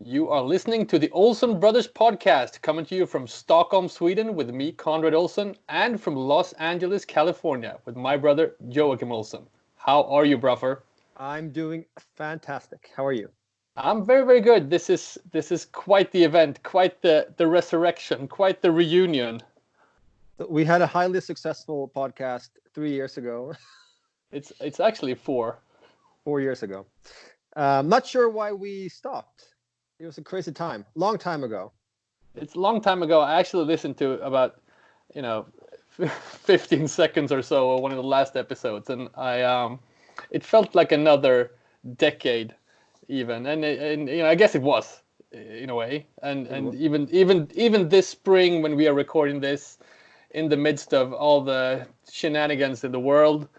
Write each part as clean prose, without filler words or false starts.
You are listening to the Olsen Brothers podcast, coming to you from Stockholm, Sweden, with me, Konrad Olsen, and from Los Angeles, California, with my brother, Joakim Olsen. How are you, bruffer? I'm doing fantastic. How are you? I'm very, very good. This is quite the event, quite the resurrection, quite the reunion. We had a highly successful podcast 3 years ago, It's actually four. 4 years ago. Not sure why we stopped. It was a crazy time, long time ago. It's a long time ago. I actually listened to about, you know, 15 seconds or so of one of the last episodes, and it felt like another decade, even, and I guess it was in a way, and even this spring when we are recording this, in the midst of all the shenanigans in the world,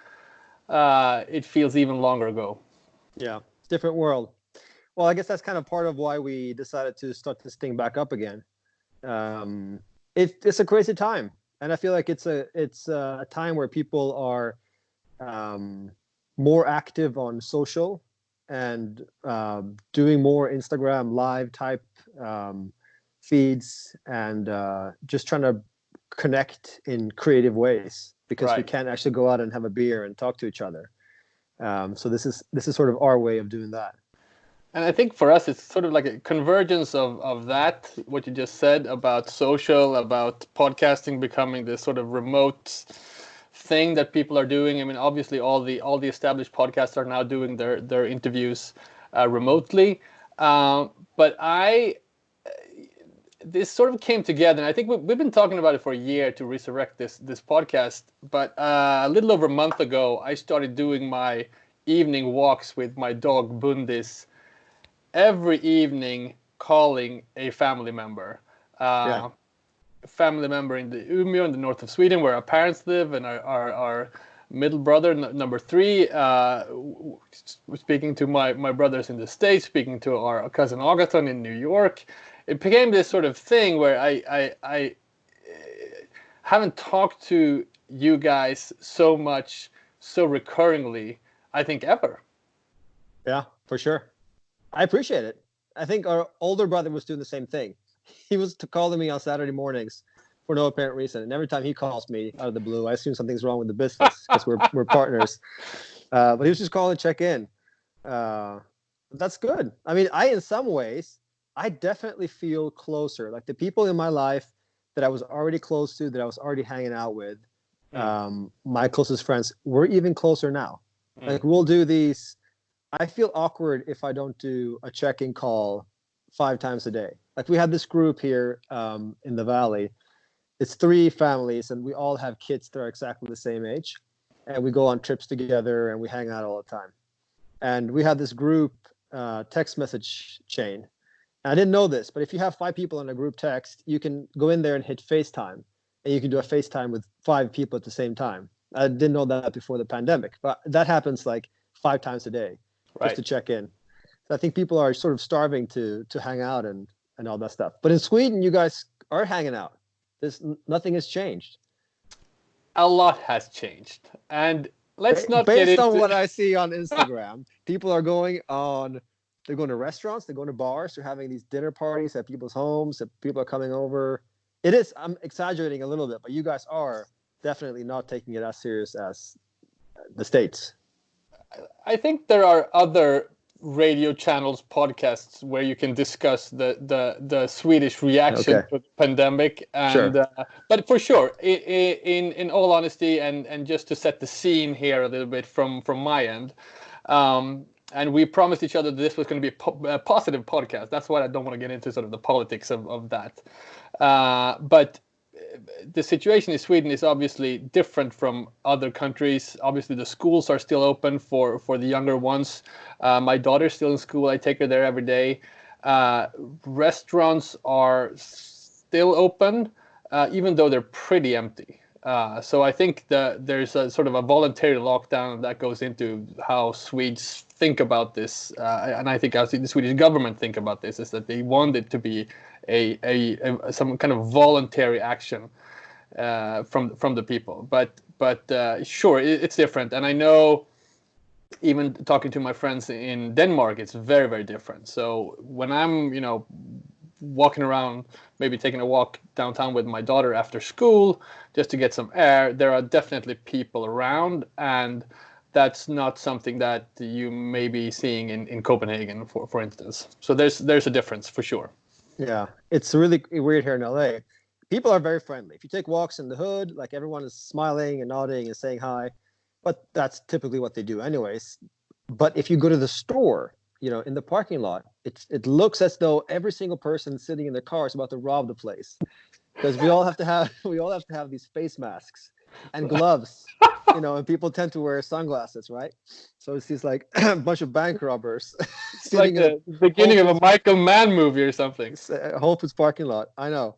it feels even longer ago. Yeah, different world. Well, I guess that's kind of part of why we decided to start this thing back up again. It's a crazy time, and I feel like it's a time where people are more active on social and doing more Instagram live type feeds and just trying to connect in creative ways because we Right. can't actually go out and have a beer and talk to each other. So this is sort of our way of doing that. And I think for us, it's sort of like a convergence of that, what you just said about social, about podcasting becoming this sort of remote thing that people are doing. I mean, obviously, all the established podcasts are now doing their interviews remotely. But this sort of came together, and I think we've been talking about it for a year to resurrect this podcast. But a little over a month ago, I started doing my evening walks with my dog Bundis every evening, calling a family member. Yeah. Family member in the Umeå in the north of Sweden where our parents live, and our middle brother, number three, speaking to my brothers in the States, speaking to our cousin Agaton in New York. It became this sort of thing where I haven't talked to you guys so much, so recurringly, I think, ever. Yeah, for sure. I appreciate it. I think our older brother was doing the same thing. He was calling me on Saturday mornings for no apparent reason, and every time he calls me out of the blue, I assume something's wrong with the business because we're partners. But he was just calling to check in. That's good. I mean, in some ways, I definitely feel closer. Like the people in my life that I was already close to, that I was already hanging out with, my closest friends, we're even closer now. Like we'll do these. I feel awkward if I don't do a check-in call 5 times a day. Like we have this group here in the Valley. It's 3 families, and we all have kids that are exactly the same age. And we go on trips together, and we hang out all the time. And we have this group text message chain. And I didn't know this, but if you have 5 people in a group text, you can go in there and hit FaceTime. And you can do a FaceTime with 5 people at the same time. I didn't know that before the pandemic, but that happens like 5 times a day. Just to Right. check in. So I think people are sort of starving to hang out and all that stuff. But in Sweden, you guys are hanging out. Nothing has changed. A lot has changed, and let's not get Based on into. what I see on Instagram, people are they're going to restaurants, they're going to bars, they're having these dinner parties at people's homes, that people are coming over. I'm exaggerating a little bit, but you guys are definitely not taking it as serious as the States. I think there are other radio channels, podcasts where you can discuss the Swedish reaction Okay. to the pandemic, and Sure. but for sure, in all honesty, and just to set the scene here a little bit from my end. And we promised each other that this was going to be a positive podcast. That's why I don't want to get into sort of the politics of that. But the situation in Sweden is obviously different from other countries. Obviously, the schools are still open for the younger ones. My daughter's still in school. I take her there every day. Restaurants are still open, even though they're pretty empty. So I think there's a sort of a voluntary lockdown that goes into how Swedes think about this, and I think how the Swedish government think about this is that they want it to be some kind of voluntary action from the people. But sure, it's different, and I know even talking to my friends in Denmark, it's very, very different. So when I'm, walking around, maybe taking a walk downtown with my daughter after school, just to get some air, there are definitely people around, and that's not something that you may be seeing in Copenhagen, for instance. So there's a difference for sure. Yeah, it's really weird here in LA. People are very friendly. If you take walks in the hood, like everyone is smiling and nodding and saying hi, but that's typically what they do anyways. But if you go to the store, in the parking lot, it looks as though every single person sitting in the car is about to rob the place, because we all have to have these face masks and gloves, and people tend to wear sunglasses, right? So it's these like a bunch of bank robbers It's like the beginning of a Michael Mann movie or something. Whole Foods parking lot. I know.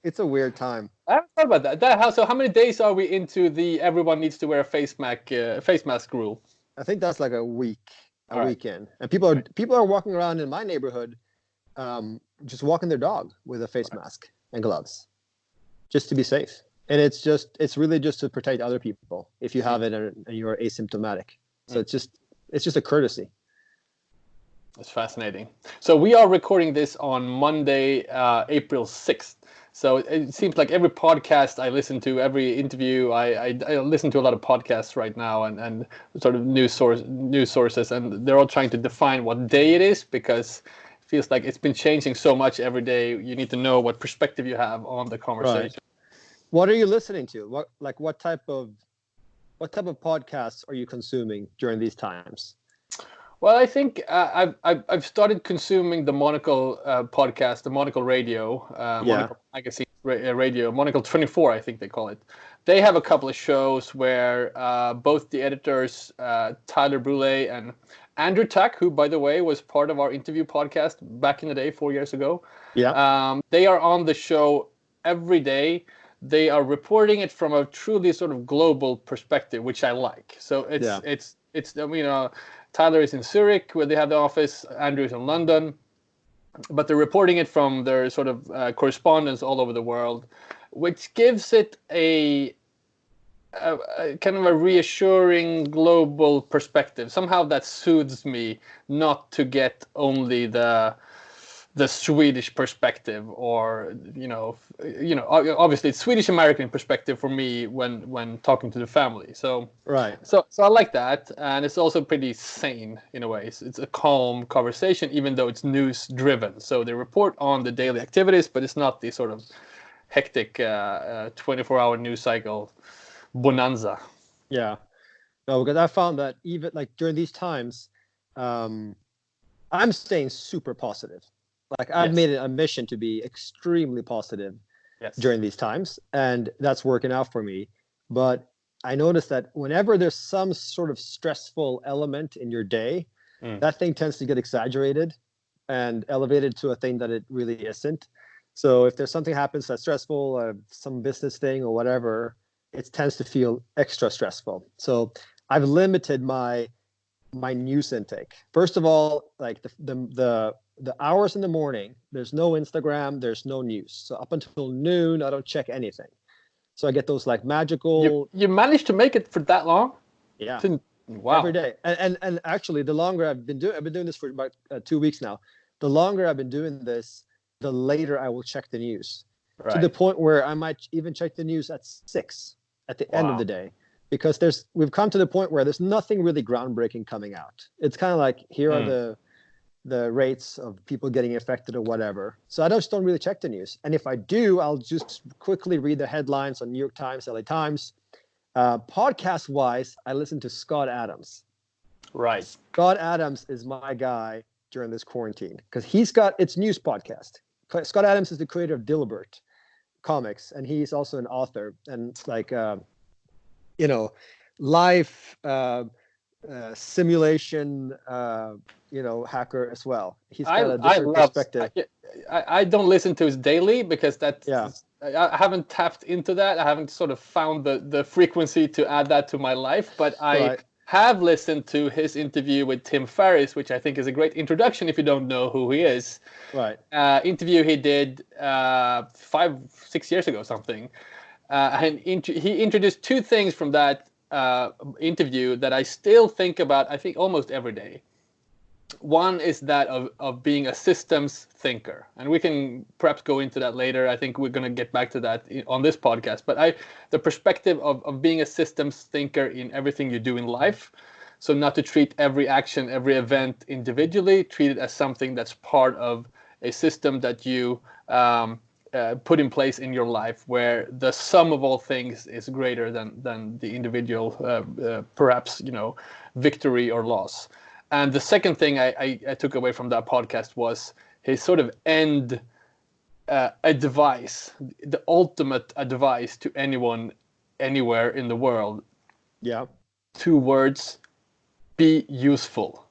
It's a weird time. I haven't thought about that. So how many days are we into the everyone needs to wear a face mask rule? I think that's like a weekend, and people are walking around in my neighborhood, just walking their dog with a face mask and gloves, just to be safe. And it's really just to protect other people if you have it and you're asymptomatic. So it's just a courtesy. That's fascinating. So we are recording this on Monday, April 6th. So it seems like every podcast I listen to, every interview, I listen to a lot of podcasts right now, and sort of news sources, and they're all trying to define what day it is, because it feels like it's been changing so much every day. You need to know what perspective you have on the conversation. Right. What are you listening to? What type of podcasts are you consuming during these times? Well, I think I've started consuming the Monocle podcast, the Monocle Radio, Monocle Magazine Radio, Monocle 24, I think they call it. They have a couple of shows where both the editors, Tyler Brule and Andrew Tuck, who, by the way, was part of our interview podcast back in the day, 4 years ago. Yeah. They are on the show every day. They are reporting it from a truly sort of global perspective, which I like. So it's Tyler is in Zurich, where they have the office. Andrew is in London, but they're reporting it from their sort of correspondence all over the world, which gives it a kind of a reassuring global perspective. Somehow that soothes me not to get only the Swedish perspective, or obviously it's Swedish American perspective for me when talking to the family. So right. So I like that, and it's also pretty sane in a way. It's a calm conversation, even though it's news driven. So they report on the daily activities, but it's not the sort of hectic 24-hour news cycle bonanza. Yeah. No, because I found that even like during these times, I'm staying super positive. Like I've made it a mission to be extremely positive during these times, and that's working out for me. But I noticed that whenever there's some sort of stressful element in your day, that thing tends to get exaggerated and elevated to a thing that it really isn't. So if there's something happens that's stressful, some business thing or whatever, it tends to feel extra stressful. So I've limited my news intake. First of all, like the hours in the morning, there's no Instagram, there's no news. So up until noon, I don't check anything. So I get those like magical. You managed to make it for that long? Yeah. Wow. Every day. And actually, the longer I've been doing this for about 2 weeks now. The longer I've been doing this, the later I will check the news. Right. To the point where I might even check the news at 6 at the end of the day. Because we've come to the point where there's nothing really groundbreaking coming out. It's kind of like, here are the rates of people getting infected or whatever. So I just don't really check the news. And if I do, I'll just quickly read the headlines on New York Times, LA Times. Podcast wise, I listen to Scott Adams. Right. Scott Adams is my guy during this quarantine, because it's news podcast. Scott Adams is the creator of Dilbert comics, and he's also an author and like, life, simulation, hacker as well. He's got a different perspective. I don't listen to his daily because I haven't tapped into that. I haven't sort of found the frequency to add that to my life, but I have listened to his interview with Tim Ferriss, which I think is a great introduction if you don't know who he is. Right. Interview he did 5-6 years ago, something. And he introduced two things from that interview that I still think about, I think almost every day. One is that of being a systems thinker, and we can perhaps go into that later. I think we're going to get back to that on this podcast. But the perspective of being a systems thinker in everything you do in life. So not to treat every action, every event individually, treat it as something that's part of a system that you put in place in your life, where the sum of all things is greater than the individual, perhaps, victory or loss. And the second thing I took away from that podcast was his sort of end advice, the ultimate advice to anyone, anywhere in the world. Yeah. 2 words: be useful.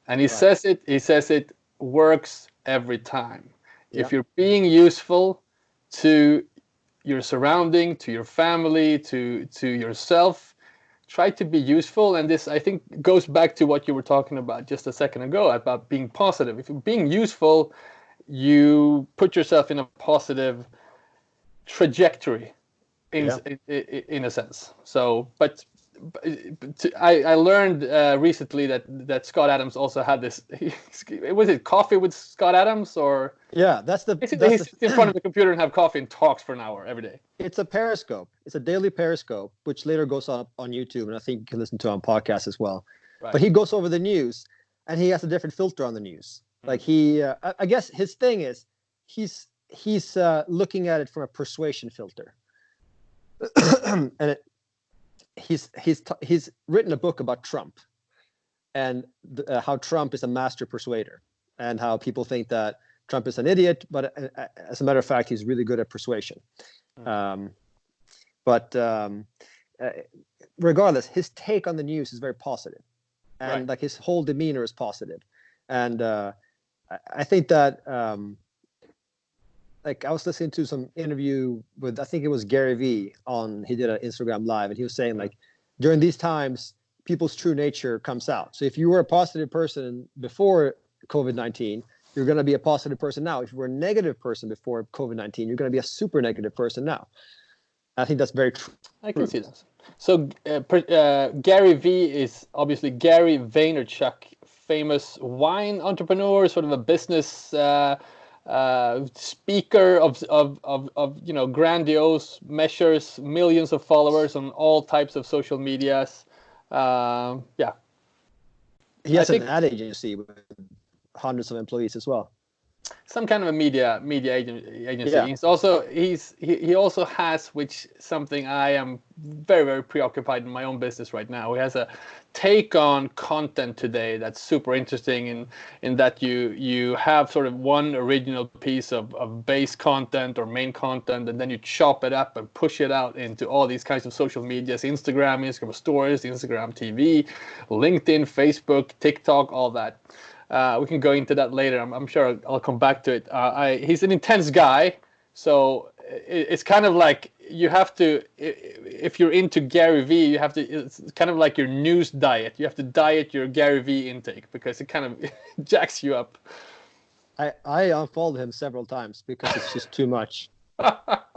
And he says it works every time. Yeah. If you're being useful to your surrounding, to your family, to yourself, try to be useful. And this, I think, goes back to what you were talking about just a second ago about being positive. If you're being useful, you put yourself in a positive trajectory in a sense. So, but I learned recently that Scott Adams also had this. Was it coffee with Scott Adams, or? Yeah, he sits in front of the computer and have coffee and talks for an hour every day. It's a Periscope. It's a daily Periscope, which later goes up on YouTube, and I think you can listen to it on podcasts as well. Right. But he goes over the news, and he has a different filter on the news. Like I guess his thing is he's looking at it from a persuasion filter, and he's written a book about Trump, and how Trump is a master persuader, and how people think that Trump is an idiot, but as a matter of fact, he's really good at persuasion. Regardless, his take on the news is very positive, and like his whole demeanor is positive. And I think that like I was listening to some interview with, I think it was Gary Vee he did an Instagram live, and he was saying like during these times, people's true nature comes out. So if you were a positive person before COVID-19, you're going to be a positive person now. If you were a negative person before COVID-19, you're going to be a super negative person now. I think that's very true. I can see that. So Gary Vee is obviously Gary Vaynerchuk, famous wine entrepreneur, sort of a business speaker of grandiose measures, millions of followers on all types of social medias. He has an ad agency with hundreds of employees as well. Some kind of a media agency. Yeah. He also has, which something I am very, very preoccupied in my own business right now. He has a take on content today that's super interesting in that you have sort of one original piece of base content or main content, and then you chop it up and push it out into all these kinds of social medias: Instagram stories, Instagram TV, LinkedIn, Facebook, TikTok, all that. We can go into that later. I'm sure I'll come back to it. He's an intense guy, so it's kind of like you have to, if you're into Gary Vee, it's kind of like your news diet. You have to diet your Gary Vee intake because it kind of jacks you up. I unfollowed him several times because it's just too much.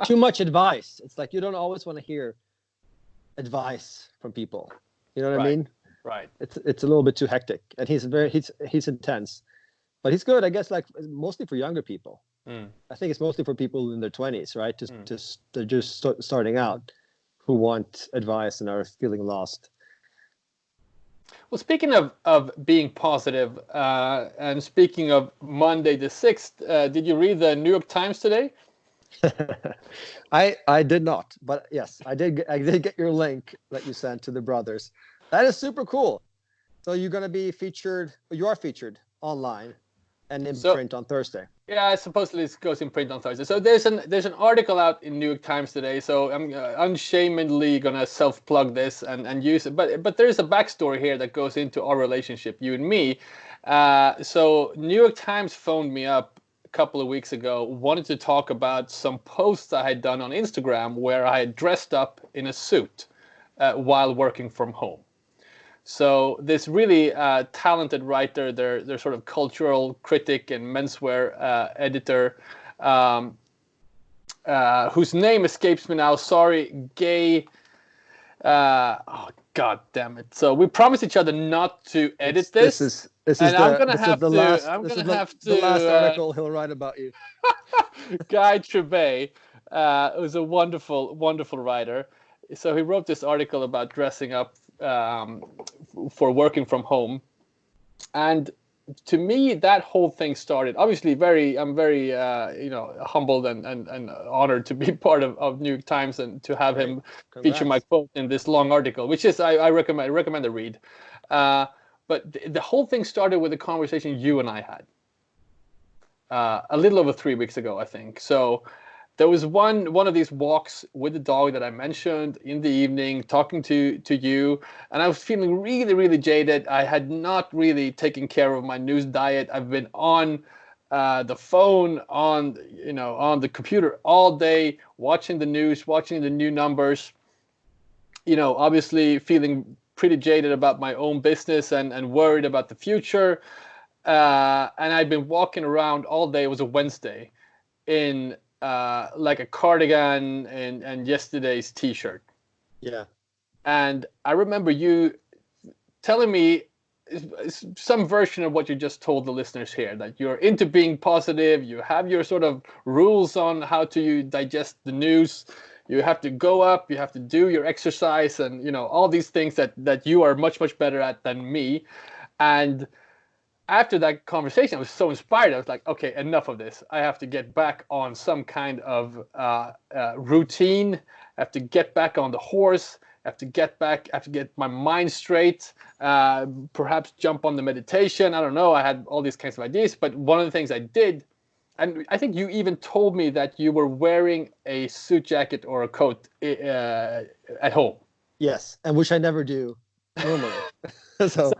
Too much advice. It's like you don't always want to hear advice from people. You know what I mean? Right. It's a little bit too hectic, and he's intense, but he's good, I guess, like mostly for younger people. I think it's mostly for people in their 20s, right? They're just starting out, who want advice and are feeling lost. Well, speaking of being positive, and speaking of Monday the 6th, did you read the New York Times today? I did not, but yes, I did get your link that you sent to the brothers. That is super cool. So you're going to be featured, you are featured online and in print on Thursday. Yeah, supposedly it goes in print on Thursday. So there's an article out in New York Times today. So I'm unshamedly going to self-plug this and use it. But there's a backstory here that goes into our relationship, you and me. So New York Times phoned me up a couple of weeks ago, wanted to talk about some posts I had done on Instagram where I had dressed up in a suit while working from home. So this really talented writer, their sort of cultural critic and menswear editor, whose name escapes me now. Sorry, Gay Oh God damn it! So we promised each other not to edit this. This is and I'm gonna this have is the to. last. I'm This gonna is have the last to. article he'll write about you. Guy Trebay, who's a wonderful, wonderful writer. So he wrote this article about dressing up for working from home, and to me, that whole thing started. Obviously, I'm very, humbled and honored to be part of New York Times and to have Great. him feature my Congrats. quote in this long article, which is I recommend the read. But the whole thing started with a conversation you and I had a little over 3 weeks ago, I think. So there was one of these walks with the dog that I mentioned in the evening, talking to you, and I was feeling really, really jaded. I had not really taken care of my news diet. I've been on the phone, on the computer all day, watching the news, watching the new numbers. Obviously feeling pretty jaded about my own business and worried about the future. And I'd been walking around all day. It was a Wednesday in like a cardigan and yesterday's t-shirt. Yeah. And I remember you telling me some version of what you just told the listeners here, that you're into being positive. You have your sort of rules on how to digest the news. You have to go up, you have to do your exercise and, all these things that you are much, much better at than me. And after that conversation, I was so inspired. I was like, okay, enough of this. I have to get back on some kind of routine. I have to get back on the horse. I have to get my mind straight. Perhaps jump on the meditation. I don't know. I had all these kinds of ideas. But one of the things I did, and I think you even told me that you were wearing a suit jacket or a coat at home. Yes, and which I never do normally. So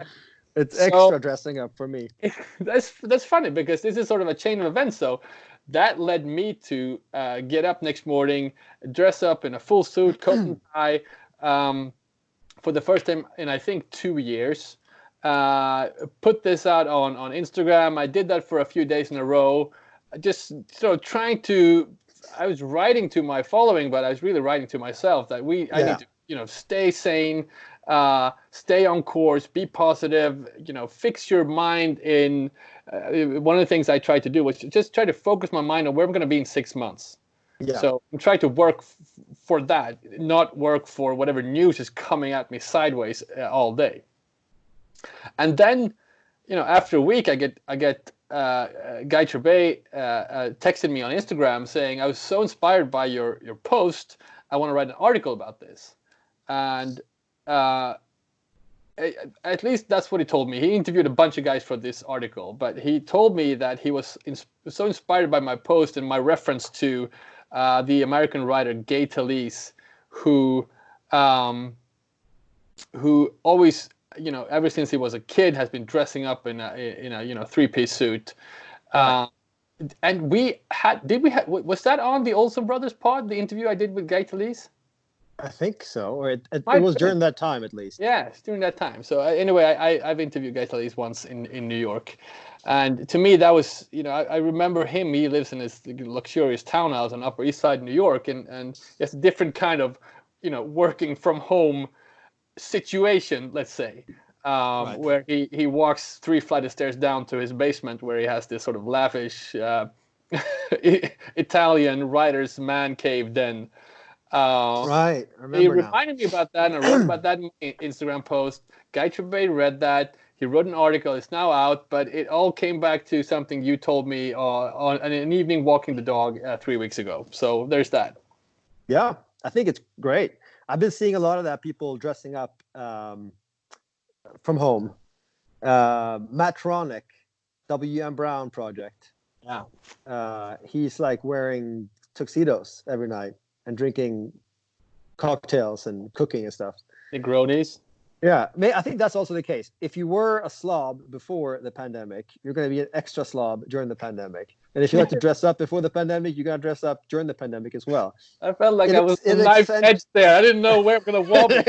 it's So extra dressing up for me. that's funny because this is sort of a chain of events. So that led me to get up next morning, dress up in a full suit, coat and tie, for the first time in I think 2 years. Put this out on Instagram. I did that for a few days in a row. Just sort of trying to. I was writing to my following, but I was really writing to myself that I need to stay sane. Stay on course, be positive, fix your mind in one of the things I tried to do was just try to focus my mind on where I'm going to be in 6 months. Yeah. So I'm trying to work for that, not work for whatever news is coming at me sideways all day. And then, after a week, I get Guy Trebay texted me on Instagram saying, I was so inspired by your post, I want to write an article about this. And at least that's what he told me. He interviewed a bunch of guys for this article, but he told me that he was so inspired by my post and my reference to the American writer Gay Talese, who always, ever since he was a kid, has been dressing up in a three-piece suit. And was that on the Olsen Brothers pod, the interview I did with Gay Talese? I think so, or it was during that time at least. Yeah, it's during that time. So anyway, I've interviewed Guy Talese once in New York, and to me that was, I remember him. He lives in this luxurious townhouse on Upper East Side, New York, and it's a different kind of, working from home situation, let's say, Right. where he walks 3 flights of stairs down to his basement, where he has this sort of lavish Italian writer's man cave den. Right. I remember He reminded me about that, and I wrote about that in my Instagram post. Guy Trebay read that. He wrote an article. It's now out, but it all came back to something you told me on an evening walking the dog 3 weeks ago. So there's that. Yeah, I think it's great. I've been seeing a lot of that, people dressing up from home. Matt Tronick, W.M. Brown project. Yeah. He's like wearing tuxedos every night and drinking cocktails and cooking and stuff. Negronis. Yeah, I think that's also the case. If you were a slob before the pandemic, you're going to be an extra slob during the pandemic. And if you like to dress up before the pandemic, you got to dress up during the pandemic as well. I felt like I was a knife edge there. I didn't know where I'm going to wobble.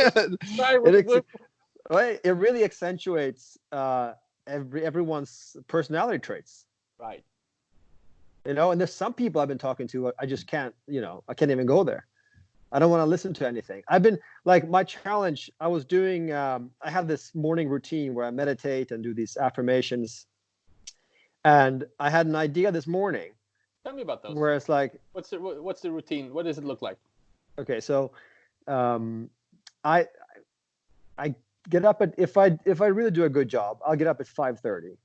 It really accentuates everyone's personality traits. Right. And there's some people I've been talking to, I just can't, I can't even go there. I don't want to listen to anything. I've been like my challenge. I was doing. I have this morning routine where I meditate and do these affirmations. And I had an idea this morning. Tell me about those. Where it's like, what's the routine? What does it look like? Okay, so I I get up at if I really do a good job, I'll get up at 5:30.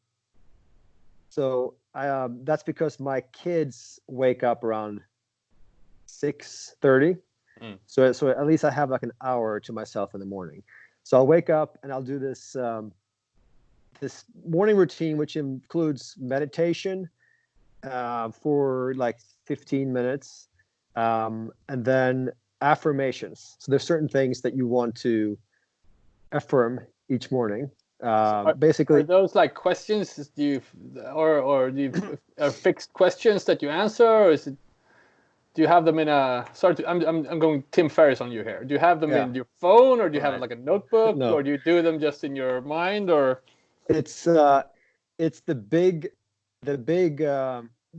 So that's because my kids wake up around 6:30. So at least I have like an hour to myself in the morning. So I'll wake up and I'll do this this morning routine, which includes meditation for like 15 minutes, and then affirmations. So there's certain things that you want to affirm each morning. Basically, are those like questions? Do you or do you are fixed questions that you answer, or is it? Do you have them in a? Sorry, I'm going Tim Ferriss on you here. Do you have them in your phone, or do you have like a notebook, or do you do them just in your mind, or? It's the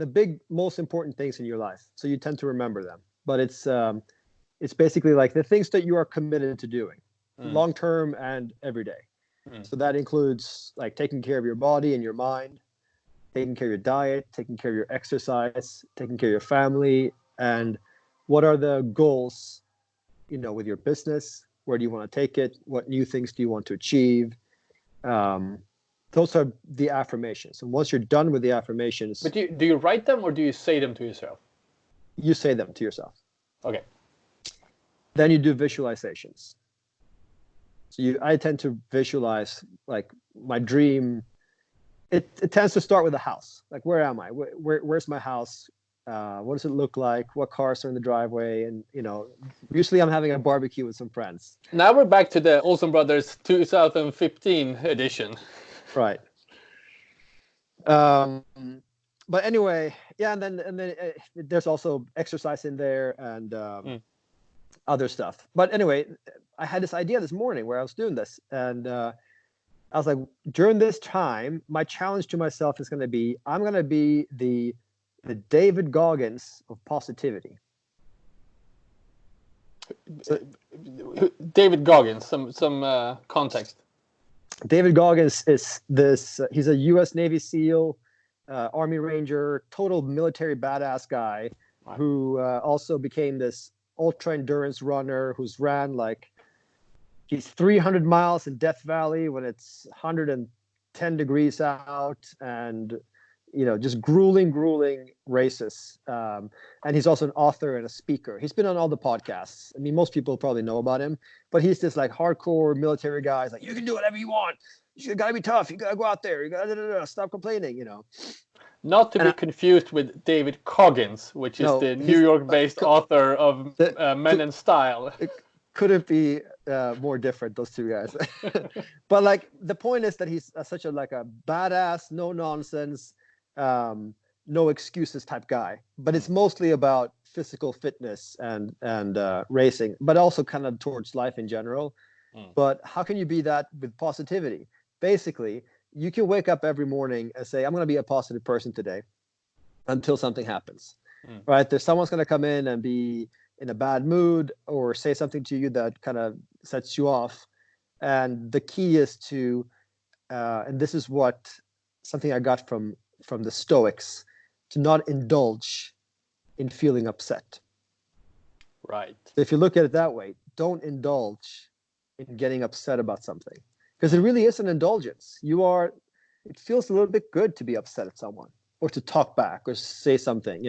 big most important things in your life. So you tend to remember them. But it's basically like the things that you are committed to doing, long term and every day. So that includes like taking care of your body and your mind, taking care of your diet, taking care of your exercise, taking care of your family, and what are the goals, with your business? Where do you want to take it? What new things do you want to achieve? Those are the affirmations. And once you're done with the affirmations... But do you write them or do you say them to yourself? You say them to yourself. Okay. Then you do visualizations. So I tend to visualize like my dream. It tends to start with a house. Like, where am I? Where's my house? What does it look like? What cars are in the driveway? And, usually I'm having a barbecue with some friends. Now we're back to the Olsen Brothers 2015 edition. Right. But anyway, yeah, and then there's also exercise in there and other stuff. But anyway, I had this idea this morning where I was doing this, and I was like, during this time, my challenge to myself is going to be, I'm going to be the David Goggins of positivity. So, David Goggins, some context. David Goggins is he's a U.S. Navy SEAL, Army Ranger, total military badass guy, who also became this ultra endurance runner who's ran he's 300 miles in Death Valley when it's 110 degrees out, and just grueling races. And he's also an author and a speaker. He's been on all the podcasts. I mean, most people probably know about him, but he's this like hardcore military guy. He's like, you can do whatever you want. You gotta be tough. You gotta go out there. You gotta stop complaining. Not to be confused with David Coggins, which is the New York-based author of Men and Style. It couldn't be more different, those two guys. But like the point is that he's such a badass, no nonsense, no excuses type guy. But it's mostly about physical fitness and racing, but also kind of towards life in general. But how can you be that with positivity? Basically, you can wake up every morning and say, I'm going to be a positive person today until something happens, right? There's someone's going to come in and be in a bad mood or say something to you that kind of sets you off. And the key is to, and this is something I got from the Stoics, to not indulge in feeling upset. Right. So if you look at it that way, don't indulge in getting upset about something, because it really is an indulgence. It feels a little bit good to be upset at someone or to talk back or say something.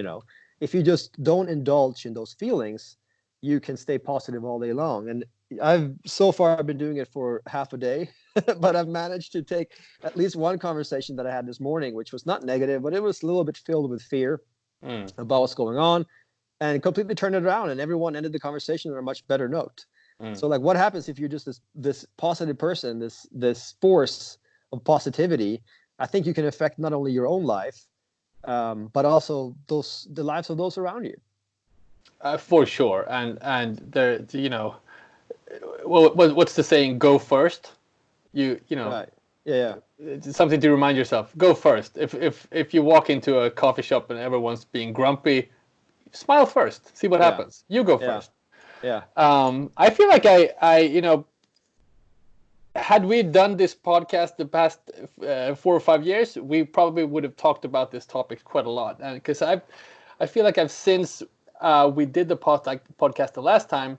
If you just don't indulge in those feelings, you can stay positive all day long. And I've been doing it for half a day, but I've managed to take at least one conversation that I had this morning, which was not negative, but it was a little bit filled with fear about what's going on, and completely turned it around. And everyone ended the conversation on a much better note. So what happens if you're just this positive person, this force of positivity? I think you can affect not only your own life, but also the lives of those around you. For sure. And there, what's the saying? Go first. Right. Yeah. It's something to remind yourself. Go first. If you walk into a coffee shop and everyone's being grumpy, smile first. See what happens. You go first. Yeah. I feel like had we done this podcast the past 4 or 5 years, we probably would have talked about this topic quite a lot. And because I feel like since we did the podcast the last time,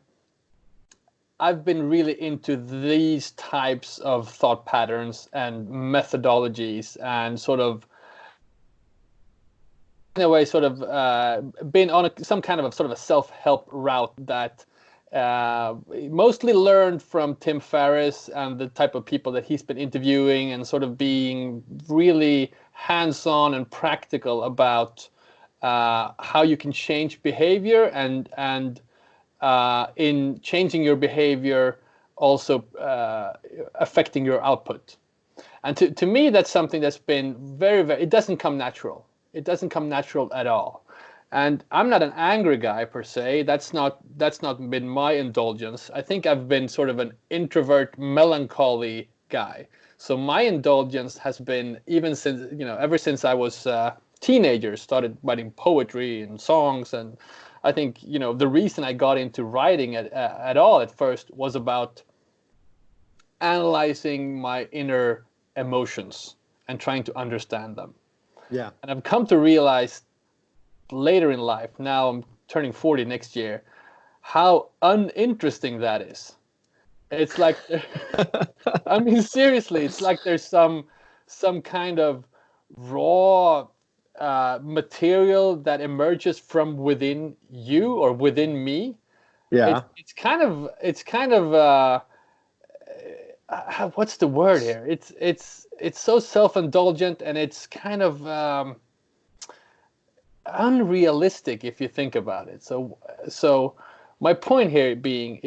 I've been really into these types of thought patterns and methodologies, and sort of, in a way, sort of been on some kind of a sort of a self-help route that mostly learned from Tim Ferriss and the type of people that he's been interviewing, and sort of being really hands-on and practical about how you can change behavior, and in changing your behavior, also affecting your output. And to me, that's something that's been it doesn't come natural. It doesn't come natural at all. And I'm not an angry guy per se. That's not been my indulgence. I think I've been sort of an introvert, melancholy guy. So my indulgence has been, even since, ever since I was a teenager, started writing poetry and songs. And I think, the reason I got into writing at all at first was about analyzing my inner emotions and trying to understand them. Yeah. And I've come to realize later in life, now I'm turning 40 next year, how uninteresting that is. It's like, I mean, seriously, it's like there's some kind of raw material that emerges from within you or within me. Yeah. It's kind of what's the word here? It's so self-indulgent, and it's kind of unrealistic if you think about it. So my point here being,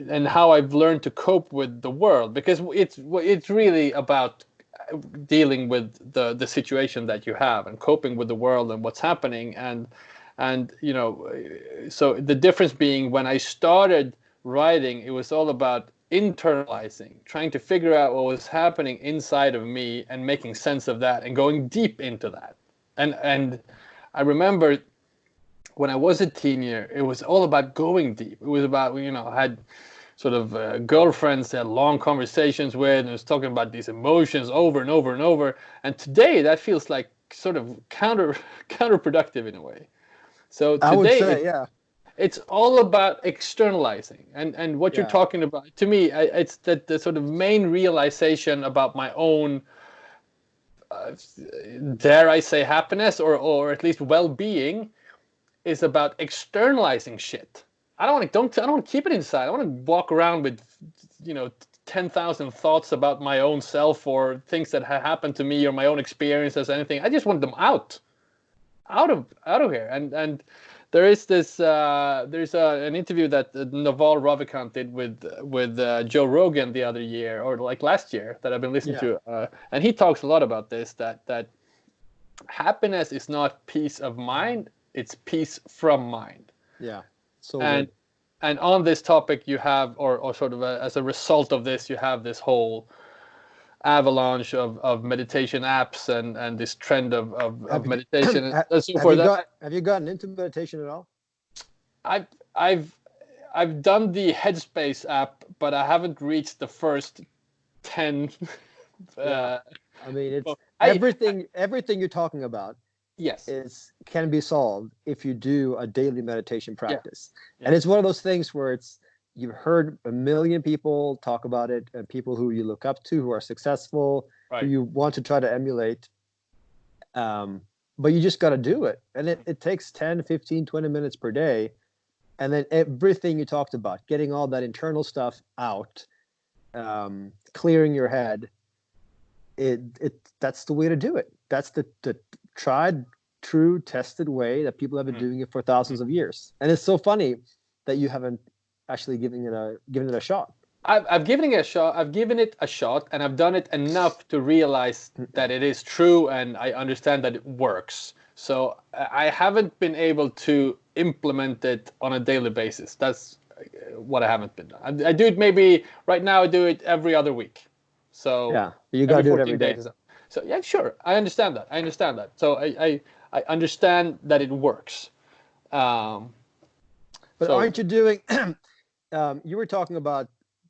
and how I've learned to cope with the world, because it's really about dealing with the situation that you have, and coping with the world and what's happening. And so the difference being, when I started writing, it was all about internalizing, trying to figure out what was happening inside of me and making sense of that and going deep into that. And I remember when I was a teenager, it was all about going deep. It was about, I had sort of girlfriends that had long conversations with, and was talking about these emotions over and over and over. And today that feels like sort of counterproductive in a way. So today, I would say, yeah. It's all about externalizing, and what you're talking about. To me, it's that the sort of main realization about my own, dare I say, happiness, or at least well-being, is about externalizing shit. I don't want to keep it inside. I want to walk around with 10,000 thoughts about my own self, or things that have happened to me, or my own experiences, anything. I just want them out of here. And there is this there's an interview that Naval Ravikant did with Joe Rogan the other year, or like last year, that I've been listening to, and he talks a lot about this, that happiness is not peace of mind, it's peace from mind. Yeah. So and on this topic, you have, or sort of as a result of this, you have this whole avalanche of meditation apps, and this trend of meditation and so forth. Have you gotten into meditation at all? I've done the Headspace app, but I haven't reached the first 10. I mean, it's everything you're talking about. Yes, can be solved if you do a daily meditation practice. Yeah. And it's one of those things where you've heard a million people talk about it, and people who you look up to, who are successful, who you want to try to emulate. But you just got to do it. And it takes 10, 15, 20 minutes per day. And then everything you talked about, getting all that internal stuff out, clearing your head, that's the way to do it. That's the tried, true, tested way that people have been doing it for thousands of years. And it's so funny that you haven't actually given it a shot. I've given it a shot. I've given it a shot, and I've done it enough to realize that it is true, and I understand that it works. So I haven't been able to implement it on a daily basis. That's what I haven't been done. I do it maybe right now. I do it every other week. So yeah, you gotta do it every day. So yeah, sure, I understand that. So I understand that it works. But So aren't you doing? You were talking about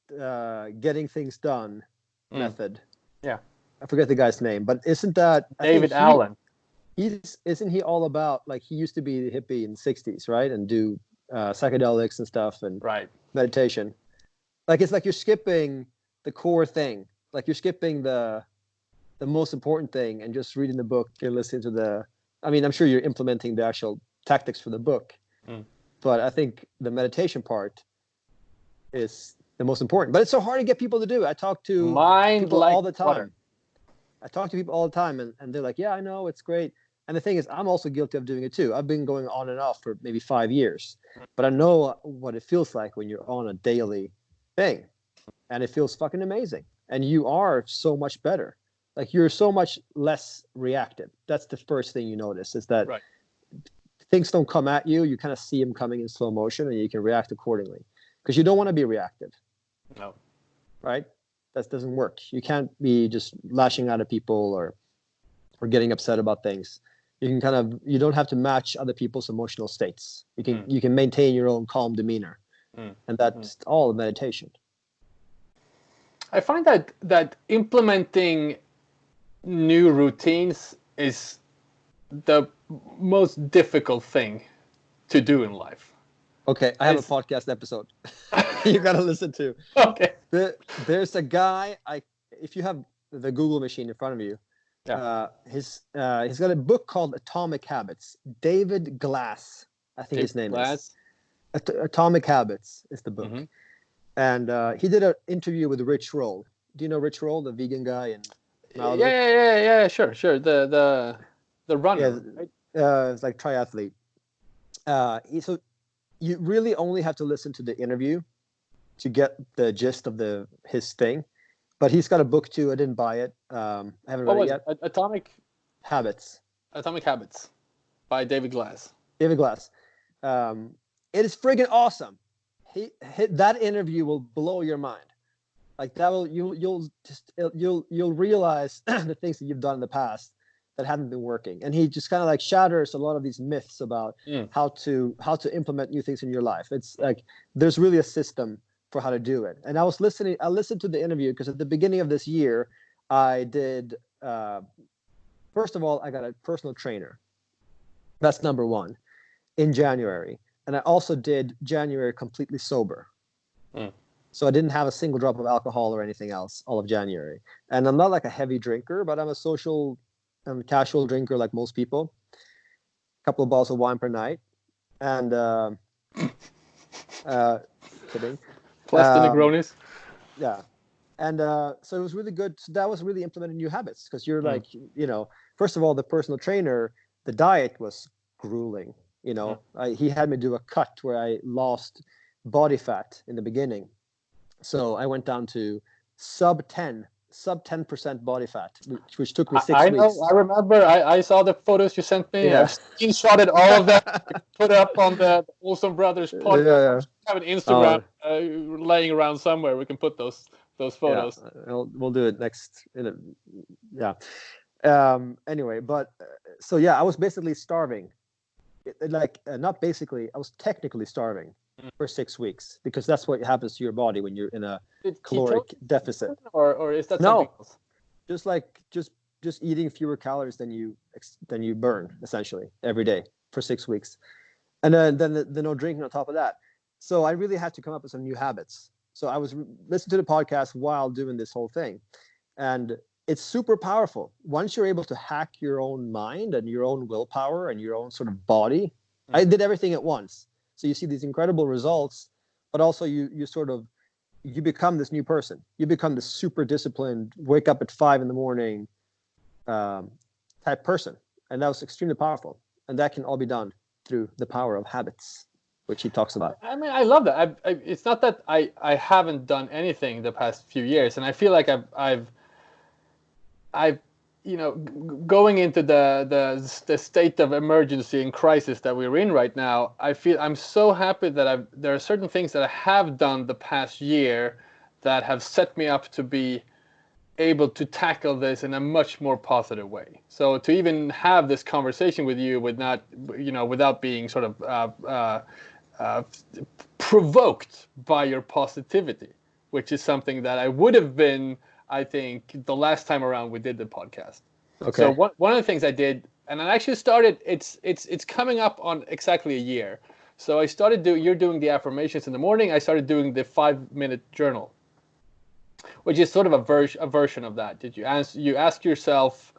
getting things done method. yeah, I forget the guy's name, but isn't that David Allen. Isn't he all about, like, he used to be the hippie in the 60s, right? And do psychedelics and stuff and Right. meditation. Like, it's like you're skipping the core thing. Like, you're skipping the most important thing and just reading the book and listening to I mean, I'm sure you're implementing the actual tactics for the book, but I think the meditation part is the most important. But it's so hard to get people to do. I talk to people all the time. Water. I talk to people all the time, and they're like, yeah, I know, it's great. And the thing is, I'm also guilty of doing it too. I've been going on and off for maybe 5 years, but I know what it feels like when you're on a daily thing, and it feels fucking amazing. And you are so much better. Like, you're so much less reactive. That's the first thing you notice, is that things don't come at you. You kind of see them coming in slow motion, and you can react accordingly, because you don't want to be reactive. No. Right? That doesn't work. You can't be just lashing out at people or getting upset about things. You can you don't have to match other people's emotional states. You can maintain your own calm demeanor, and that's all meditation. I find that implementing new routines is the most difficult thing to do in life. Okay, I have a podcast episode you got to listen to. Okay. There's a guy, if you have the Google machine in front of you, he's got a book called Atomic Habits. David Glass, I think his name is. Atomic Habits is the book. And he did an interview with Rich Roll. Do you know Rich Roll, the vegan guy in Malibu? Yeah, sure. The runner. Right? It's like triathlete. So you really only have to listen to the interview to get the gist of his thing. But he's got a book too. I didn't buy it. I haven't read it yet. Atomic Habits. Atomic Habits by David Glass. David Glass. It is friggin' awesome. That interview will blow your mind. Like, that will you'll realize the things that you've done in the past that haven't been working. And he just kind of like shatters a lot of these myths about how to implement new things in your life. It's like there's really a system for how to do it. And I listened to the interview because at the beginning of this year, I did first of all, I got a personal trainer. That's number one, in January. And I also did January completely sober. So I didn't have a single drop of alcohol or anything else all of January. And I'm not like a heavy drinker, but I'm a casual drinker like most people. A couple of bottles of wine per night. And kidding. Plus the Negronis. Yeah. And so it was really good. So that was really implementing new habits, because you're like, first of all, the personal trainer, the diet was grueling. He had me do a cut where I lost body fat in the beginning. So I went down to sub 10% body fat, which took me 6 weeks. I remember. I saw the photos you sent me. Yeah. I've screenshotted all of that. Put up on the Olsen Brothers podcast. I have an Instagram laying around somewhere. We can put those photos. Yeah. We'll do it next. Anyway, but so I was basically starving. Not basically, I was technically starving for 6 weeks, because that's what happens to your body when you're in a caloric deficit. Or is that something else? Just eating fewer calories than you burn, essentially, every day for 6 weeks, and then the no drinking on top of that. So I really had to come up with some new habits. So I was listening to the podcast while doing this whole thing, and it's super powerful. Once you're able to hack your own mind and your own willpower and your own sort of body, I did everything at once. So you see these incredible results, but also you become this new person. You become this super disciplined, wake up at 5 a.m. Type person. And that was extremely powerful. And that can all be done through the power of habits, which he talks about. I mean, I love that. It's not that I haven't done anything the past few years, and I feel like I've going into the state of emergency and crisis that we're in right now, I'm so happy that there are certain things that I have done the past year that have set me up to be able to tackle this in a much more positive way. So to even have this conversation with you without being sort of uh, provoked by your positivity, which is something that I would have been, I think, the last time around we did the podcast. Okay. So one of the things I did, and I actually started. It's coming up on exactly a year. So I started You're doing the affirmations in the morning. I started doing the 5-minute journal, which is sort of a version of that. Did you ask yourself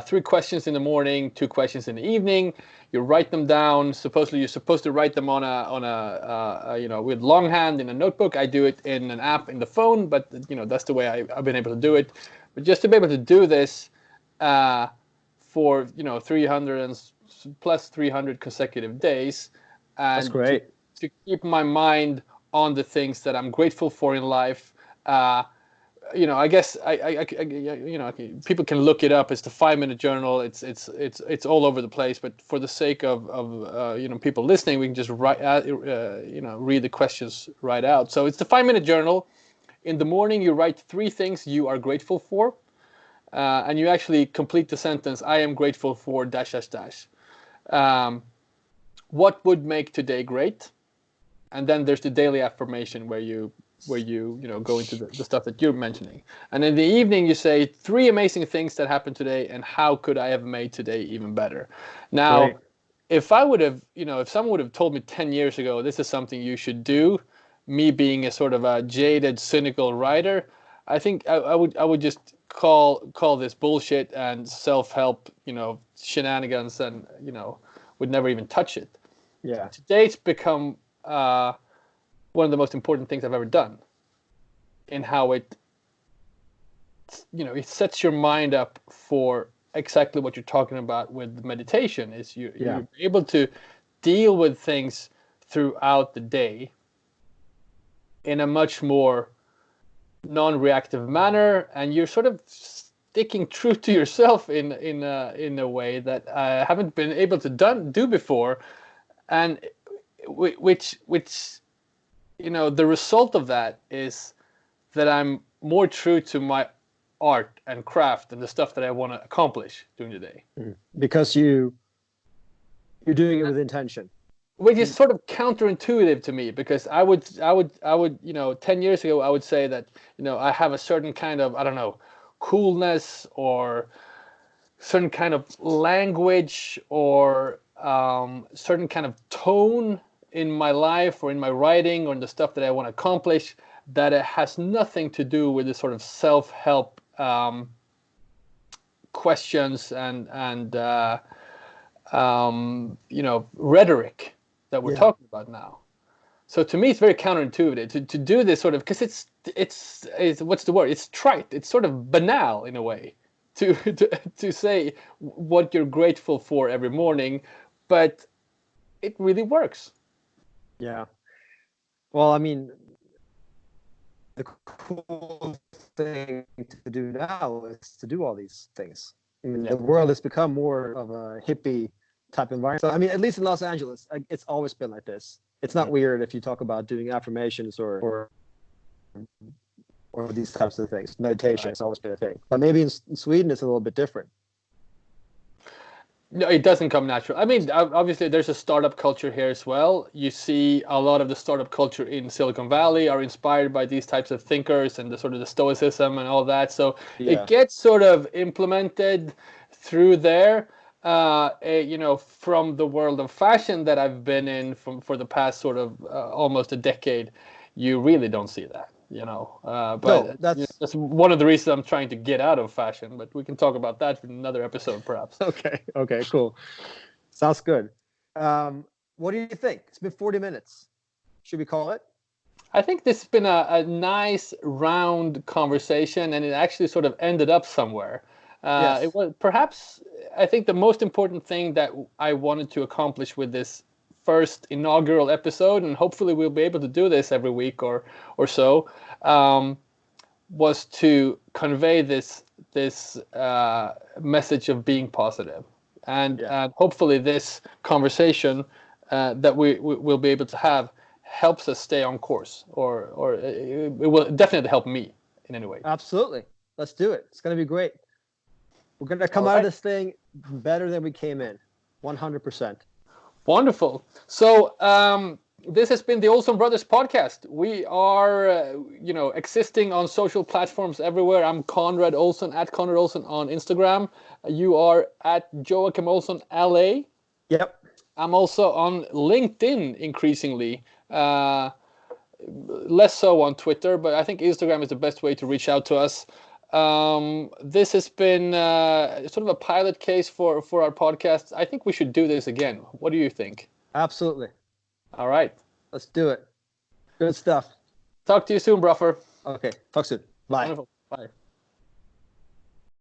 3 questions in the morning, 2 questions in the evening. You write them down. Supposedly, you're supposed to write them on a with longhand in a notebook. I do it in an app in the phone, but that's the way I've been able to do it. But just to be able to do this for 300 and plus 300 consecutive days, and That's great. to keep my mind on the things that I'm grateful for in life. I guess people can look it up. It's the 5-minute journal. It's all over the place. But for the sake of people listening, we can just write read the questions right out. So it's the 5-minute journal. In the morning, you write 3 things you are grateful for, and you actually complete the sentence. I am grateful for dash dash dash. What would make today great? And then there's the daily affirmation where you go into the stuff that you're mentioning. And in the evening, you say 3 amazing things that happened today, and how could I have made today even better? Now, Great. if I would have, if someone would have told me 10 years ago, this is something you should do, me being a sort of a jaded, cynical writer, I think I would just call this bullshit and self-help, shenanigans, and would never even touch it. Yeah. Today it's become one of the most important things I've ever done, in how it sets your mind up for exactly what you're talking about with meditation. Is you're able to deal with things throughout the day in a much more non-reactive manner, and you're sort of sticking true to yourself in a way that I haven't been able to do before, and which the result of that is that I'm more true to my art and craft and the stuff that I want to accomplish during the day. Because you're doing it with intention. Which is sort of counterintuitive to me, because I would 10 years ago I would say that I have a certain kind of, I don't know, coolness or certain kind of language or certain kind of tone in my life or in my writing or in the stuff that I want to accomplish, that it has nothing to do with the sort of self-help questions and rhetoric that we're talking about now. So to me, it's very counterintuitive to do this sort of, because it's what's the word? It's trite. It's sort of banal in a way to say what you're grateful for every morning, but it really works. Yeah. Well, I mean, the cool thing to do now is to do all these things. I mean, the world has become more of a hippie type environment. So, I mean, at least in Los Angeles, it's always been like this. It's not weird if you talk about doing affirmations or these types of things. Meditation has always been a thing. But maybe in Sweden, it's a little bit different. No, it doesn't come natural. I mean, obviously, there's a startup culture here as well. You see a lot of the startup culture in Silicon Valley are inspired by these types of thinkers and the sort of the stoicism and all that. So it gets sort of implemented through there. From the world of fashion that I've been in for the past sort of almost a decade, you really don't see that. But no, that's one of the reasons I'm trying to get out of fashion, but we can talk about that in another episode perhaps. Okay, cool. Sounds good. What do you think? It's been 40 minutes. Should we call it? I think this has been a nice round conversation, and it actually sort of ended up somewhere. Yes. It was perhaps, I think, the most important thing that I wanted to accomplish with this first inaugural episode, and hopefully we'll be able to do this every week or so, was to convey this message of being positive, and hopefully this conversation that we will be able to have helps us stay on course, or it will definitely help me in any way. Absolutely. Let's do it. It's going to be great. We're going to come out of this thing better than we came in. 100%. Wonderful. So This has been the Olsen Brothers podcast. We are, existing on social platforms everywhere. I'm Konrad Olsen, at Konrad Olsen on Instagram. You are at Joakim Olsen LA. Yep. I'm also on LinkedIn increasingly. Less so on Twitter, but I think Instagram is the best way to reach out to us. This has been sort of a pilot case for our podcast. I think we should do this again. What do you think? Absolutely. All right. Let's do it. Good stuff. Talk to you soon, broffer. Okay. Talk soon. Bye. Wonderful. Bye.